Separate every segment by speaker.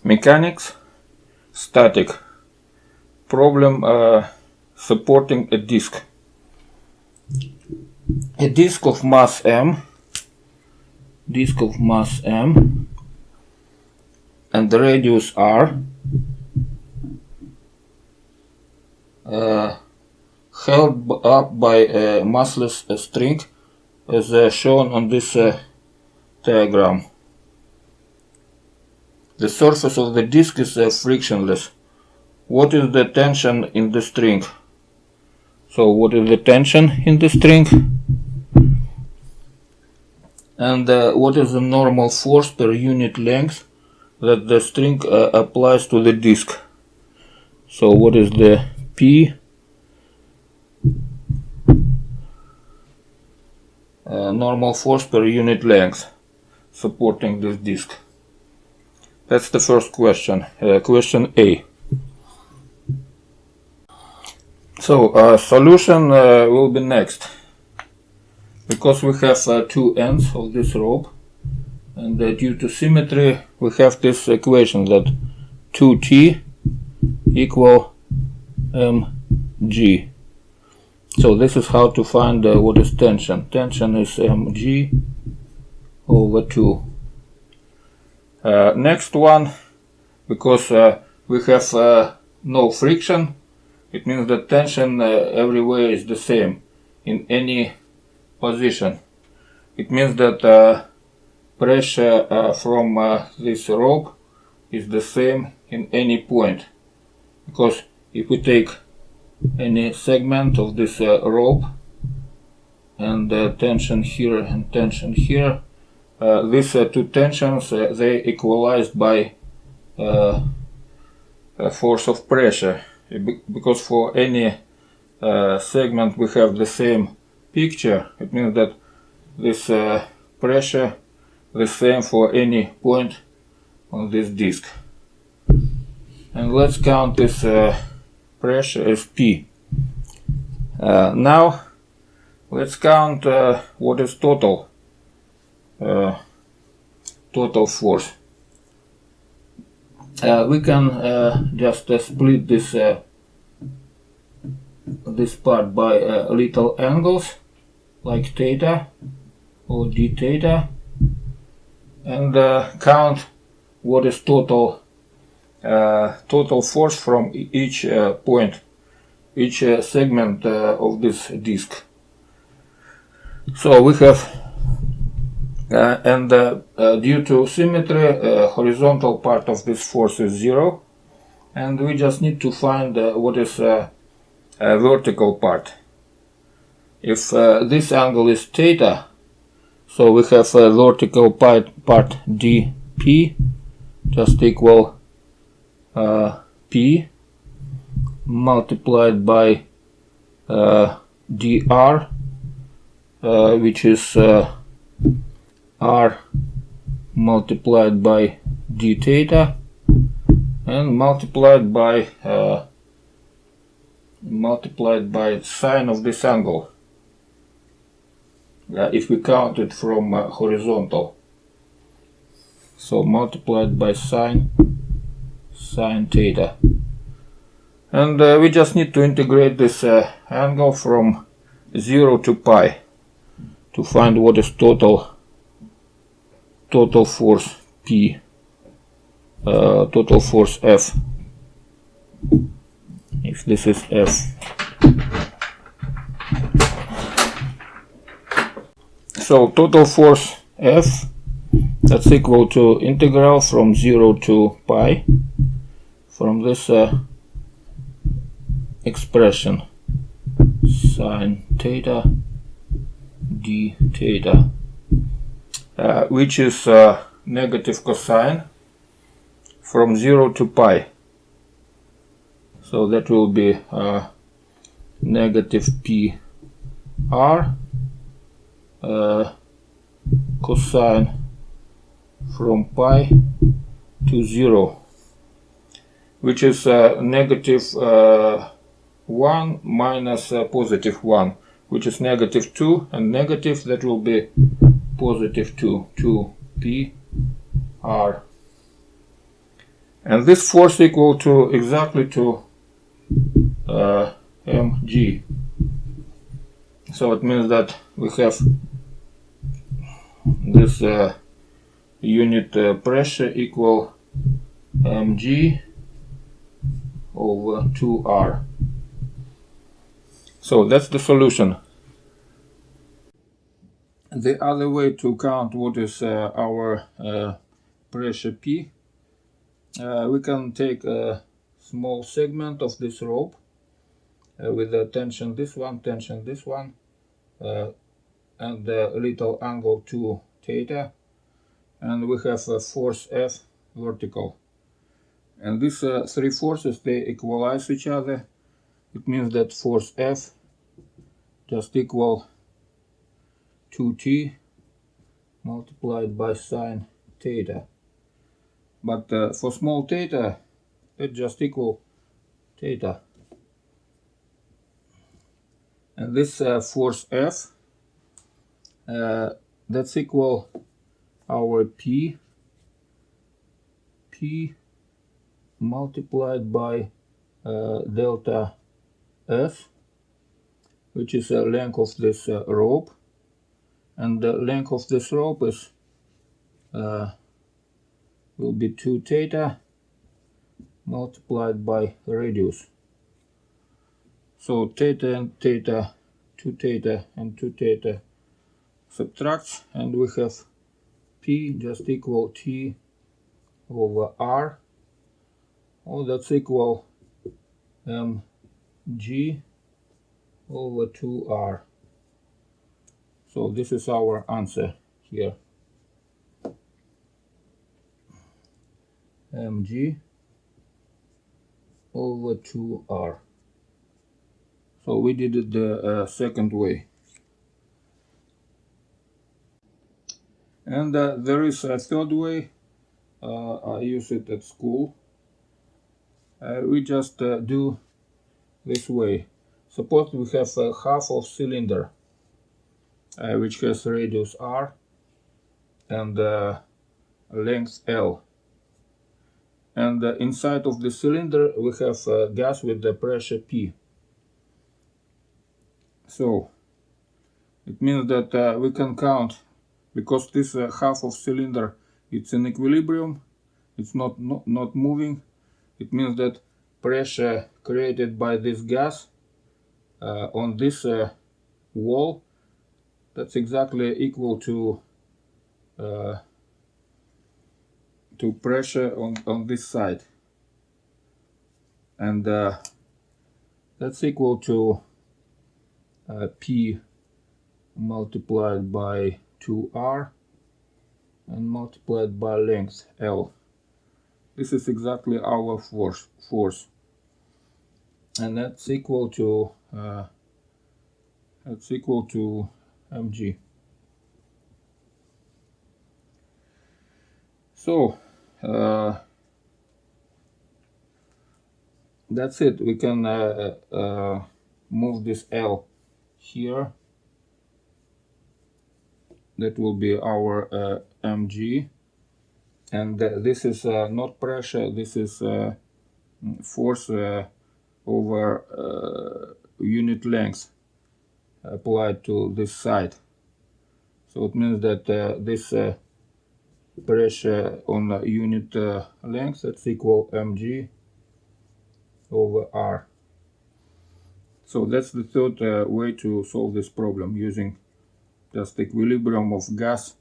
Speaker 1: Mechanics, static. Problem supporting a disk. A disk of mass m, and the radius r, held up by a massless string, as shown on this diagram. The surface of the disk is frictionless. What is the tension in the string? So what is the tension in the string? And what is the normal force per unit length that the string applies to the disk? So what is the P? Normal force per unit length supporting this disk. That's the first question. Question A. So solution will be next. Because we have two ends of this rope, and due to symmetry we have this equation that 2T equal mg. So this is how to find what is tension. Tension is mg over 2. Next one, because we have no friction, it means that tension everywhere is the same in any position. It means that pressure from this rope is the same in any point. Because if we take any segment of this rope and tension here and tension here, these two tensions they equalized by a force of pressure, because for any segment we have the same picture. It means that this pressure the same for any point on this disk. And let's count this pressure as P. Now let's count what is total force. We can just split this part by little angles like theta or d theta, and count what is total force from each point, each segment of this disk. So we have due to symmetry, horizontal part of this force is 0, and we just need to find what is vertical part. If this angle is theta, so we have a vertical part dp just equal p multiplied by dr, which is r multiplied by d theta, and multiplied by sine of this angle, if we count it from horizontal. So multiplied by sine theta. And we just need to integrate this angle from 0 to pi to find what is total force P, total force F, if this is F. So total force F, that's equal to integral from 0 to pi from this expression sine theta d theta, which is negative cosine from 0 to pi. So that will be negative p r cosine from pi to 0, which is negative 1 minus positive 1, which is negative 2, and negative, that will be positive 2 p r. And this force equal to exactly to mg. So it means that we have this unit pressure equal mg over 2r. So that's the solution. The other way to count what is our pressure P, we can take a small segment of this rope with the tension this one, and the little angle 2 theta, and we have a force F vertical. And these three forces, they equalize each other. It means that force F just equal 2t multiplied by sine theta. But for small theta, it just equal theta. And this force F, that's equal our P multiplied by delta S, which is the length of this rope. And the length of this rope is will be 2 theta multiplied by radius. So theta and theta, 2 theta and 2 theta subtracts, and we have P just equal T over R. Oh, that's equal mg over 2r. So this is our answer here. Mg over 2r. So we did it the second way. And there is a third way. I use it at school. We just do this way. Suppose we have half of cylinder which has radius r and length L. And inside of the cylinder we have gas with the pressure P. So it means that we can count, because this half of cylinder, it's in equilibrium, it's not moving. It means that pressure created by this gas on this wall, that's exactly equal to pressure on this side, and that's equal to P multiplied by 2r and multiplied by length L. This is exactly our force, and that's equal to mg. So that's it. We can move this L here. That will be our mg, and this is not pressure, this is force over unit length applied to this side. So it means that this pressure on unit length, that's equal mg over r. So that's the third way to solve this problem, using just equilibrium of gas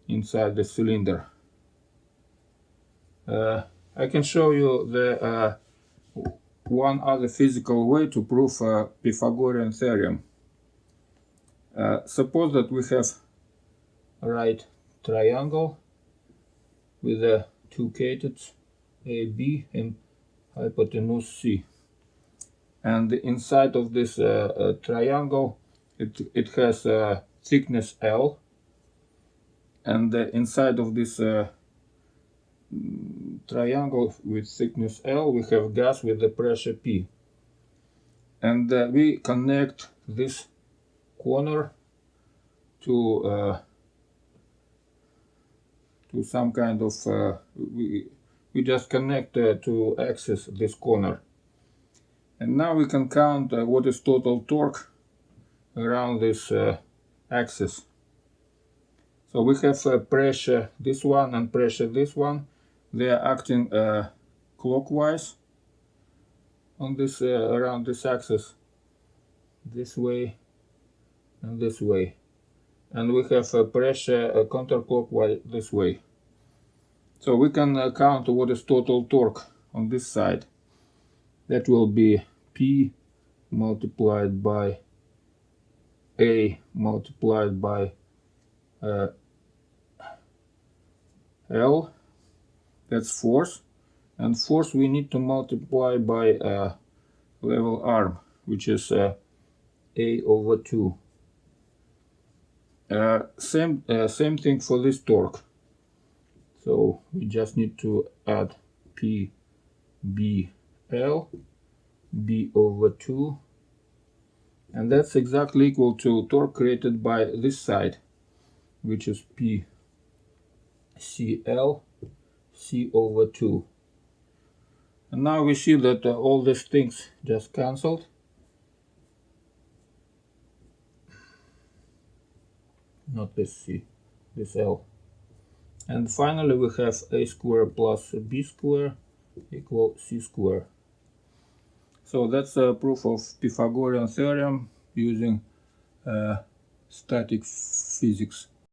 Speaker 1: inside the cylinder. I can show you the one other physical way to prove Pythagorean theorem. Suppose that we have a right triangle with two categories AB and hypotenuse C, and inside of this triangle it has thickness L, and inside of this triangle with thickness L we have gas with the pressure P, and we connect this corner to some kind of we just connect to axis this corner. And now we can count what is total torque around this axis. So we have pressure this one and pressure this one. They are acting clockwise on this around this axis, this way and this way. And we have pressure counterclockwise this way. So we can count what is total torque on this side. That will be P multiplied by A multiplied by L. That's force. And force we need to multiply by level arm, which is A over 2. Same thing for this torque. So we just need to add P, B, L, B over 2. And that's exactly equal to torque created by this side, which is P, CL, C over 2. And now we see that all these things just cancelled. Not this C, this L. And finally we have A square plus B square equal C square. So that's a proof of Pythagorean theorem using static physics.